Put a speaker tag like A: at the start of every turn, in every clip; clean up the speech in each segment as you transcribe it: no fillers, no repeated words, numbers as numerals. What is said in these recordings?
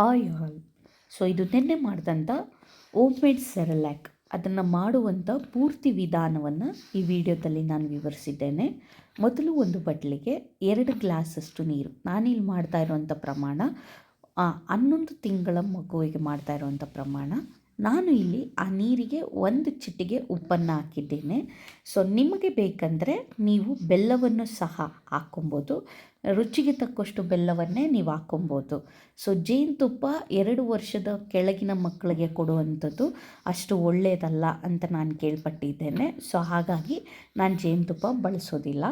A: ಆಯ್ all. So ಇದು ನಿನ್ನೆ ಮಾಡಿದಂಥ ಓಮ್ ಮೇಡ್ ಸೆರೆಲ್ಯಾಕ್ ಅದನ್ನು ಮಾಡುವಂಥ ಪೂರ್ತಿ ವಿಧಾನವನ್ನು ಈ ವಿಡಿಯೋದಲ್ಲಿ ನಾನು ವಿವರಿಸಿದ್ದೇನೆ. ಮೊದಲು ಒಂದು ಬಟ್ಲಿಗೆ 2 ಗ್ಲಾಸಷ್ಟು ನೀರು, ನಾನಿಲ್ಲಿ ಮಾಡ್ತಾ ಇರುವಂಥ ಪ್ರಮಾಣ 11 ತಿಂಗಳ ಮಗುವಿಗೆ ಮಾಡ್ತಾ ಇರುವಂಥ ಪ್ರಮಾಣ. ನಾನು ಇಲ್ಲಿ ಆ ನೀರಿಗೆ 1 ಚಿಟಿಕೆ ಉಪ್ಪನ್ನು ಹಾಕಿದ್ದೇನೆ. ಸೊ ನಿಮಗೆ ಬೇಕಂದರೆ ನೀವು ಬೆಲ್ಲವನ್ನು ಸಹ ಹಾಕ್ಕೊಬೋದು, ರುಚಿಗೆ ತಕ್ಕಷ್ಟು ಬೆಲ್ಲವನ್ನೇ ನೀವು ಹಾಕ್ಕೊಬೋದು. ಸೊ ಜೇನುತುಪ್ಪ 2 ವರ್ಷದ ಕೆಳಗಿನ ಮಕ್ಕಳಿಗೆ ಕೊಡುವಂಥದ್ದು ಅಷ್ಟು ಒಳ್ಳೆಯದಲ್ಲ ಅಂತ ನಾನು ಕೇಳ್ಪಟ್ಟಿದ್ದೇನೆ. ಸೊ ಹಾಗಾಗಿ ನಾನು ಜೇನುತುಪ್ಪ ಬಳಸೋದಿಲ್ಲ.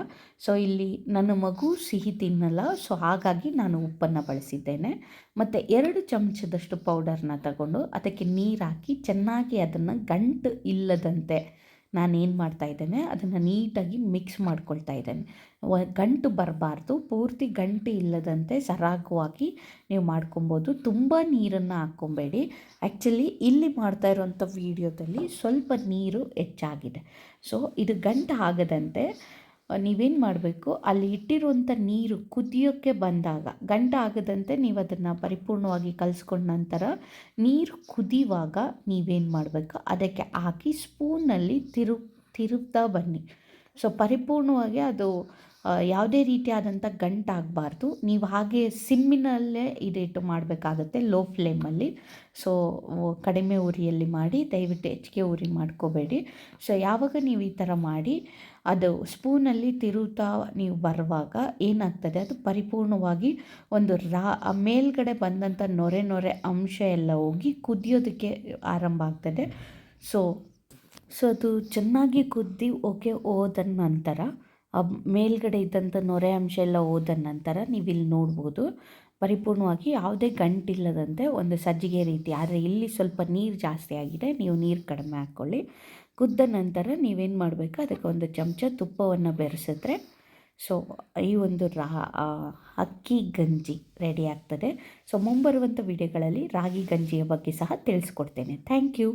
A: ಸೊ ಇಲ್ಲಿ ನನ್ನ ಮಗು ಸಿಹಿ ತಿನ್ನಲ್ಲ, ಸೊ ಹಾಗಾಗಿ ನಾನು ಉಪ್ಪನ್ನು ಬಳಸಿದ್ದೇನೆ. ಮತ್ತು 2 ಚಮಚದಷ್ಟು ಪೌಡರ್ನ ತಗೊಂಡು ಅದಕ್ಕೆ ನೀರು ಹಾಕಿ ಚೆನ್ನಾಗಿ ಅದನ್ನು ಗಂಟು ಇಲ್ಲದಂತೆ ನಾನೇನು ಮಾಡ್ತಾಯಿದ್ದೇನೆ ಅದನ್ನು ನೀಟಾಗಿ ಮಿಕ್ಸ್ ಮಾಡ್ಕೊಳ್ತಾ ಇದ್ದೇನೆ. ಗಂಟು ಬರಬಾರ್ದು, ಪೂರ್ತಿ ಗಂಟು ಇಲ್ಲದಂತೆ ಸರಾಗವಾಗಿ ನೀವು ಮಾಡ್ಕೊಬೋದು. ತುಂಬ ನೀರನ್ನು ಹಾಕ್ಕೊಬೇಡಿ. ಆ್ಯಕ್ಚುಲಿ ಇಲ್ಲಿ ಮಾಡ್ತಾ ಇರೋವಂಥ ವೀಡಿಯೋದಲ್ಲಿ ಸ್ವಲ್ಪ ನೀರು ಹೆಚ್ಚಾಗಿದೆ. ಸೊ ಇದು ಗಂಟು ಆಗದಂತೆ ನೀವೇನು ಮಾಡಬೇಕು, ಅಲ್ಲಿ ಇಟ್ಟಿರುವಂಥ ನೀರು ಕುದಿಯೋಕ್ಕೆ ಬಂದಾಗ ಗಂಟು ಆಗದಂತೆ ನೀವು ಅದನ್ನು ಪರಿಪೂರ್ಣವಾಗಿ ಕಲಿಸ್ಕೊಂಡ ನಂತರ ನೀರು ಕುದಿಯುವಾಗ ನೀವೇನು ಮಾಡಬೇಕು, ಅದಕ್ಕೆ ಹಾಕಿ ಸ್ಪೂನಲ್ಲಿ ತಿರುಗ್ತಾ ಬನ್ನಿ. ಸೊ ಪರಿಪೂರ್ಣವಾಗಿ ಅದು ಯಾವುದೇ ರೀತಿಯಾದಂಥ ಗಂಟಾಗಬಾರ್ದು. ನೀವು ಹಾಗೆ ಸಿಮ್ಮಿನಲ್ಲೇ ಇದಿಟ್ಟು ಮಾಡಬೇಕಾಗತ್ತೆ, ಲೋ ಫ್ಲೇಮಲ್ಲಿ. ಸೊ ಕಡಿಮೆ ಉರಿಯಲ್ಲಿ ಮಾಡಿ, ದಯವಿಟ್ಟು ಹೆಚ್ಚಿಗೆ ಉರಿ ಮಾಡ್ಕೋಬೇಡಿ. ಸೊ ಯಾವಾಗ ನೀವು ಈ ಥರ ಮಾಡಿ ಅದು ಸ್ಪೂನಲ್ಲಿ ತಿರುಗ್ತಾ ನೀವು ಬರುವಾಗ ಏನಾಗ್ತದೆ, ಅದು ಪರಿಪೂರ್ಣವಾಗಿ ಒಂದು ಮೇಲ್ಗಡೆ ಬಂದಂಥ ನೊರೆ ಅಂಶ ಎಲ್ಲ ಹೋಗಿ ಕುದಿಯೋದಕ್ಕೆ ಆರಂಭ ಆಗ್ತದೆ. ಸೊ ಅದು ಚೆನ್ನಾಗಿ ಕುದ್ದಿ ಹೋದ ನಂತರ ಮೇಲ್ಗಡೆ ಇದ್ದಂಥ ನೊರೆ ಅಂಶ ಎಲ್ಲ ಹೋದ ನಂತರ ನೀವಿಲ್ಲಿ ನೋಡ್ಬೋದು ಪರಿಪೂರ್ಣವಾಗಿ ಯಾವುದೇ ಗಂಟಿಲ್ಲದಂತೆ ಒಂದು ಸಜ್ಜಿಗೆ ರೀತಿ. ಆದರೆ ಇಲ್ಲಿ ಸ್ವಲ್ಪ ನೀರು ಜಾಸ್ತಿ ಆಗಿದೆ, ನೀವು ನೀರು ಕಡಿಮೆ ಹಾಕ್ಕೊಳ್ಳಿ. ಕುದ್ದ ನಂತರ ನೀವೇನು ಮಾಡಬೇಕು, ಅದಕ್ಕೆ 1 ಚಮಚ ತುಪ್ಪವನ್ನು ಬೆರೆಸಿದ್ರೆ ಸೊ ಈ ಒಂದು ಅಕ್ಕಿ ಗಂಜಿ ರೆಡಿ ಆಗ್ತದೆ. ಸೊ ಮುಂಬರುವಂಥ ವಿಡಿಯೋಗಳಲ್ಲಿ ರಾಗಿ ಗಂಜಿಯ ಬಗ್ಗೆ ಸಹ ತಿಳಿಸ್ಕೊಡ್ತೇನೆ. Thank you.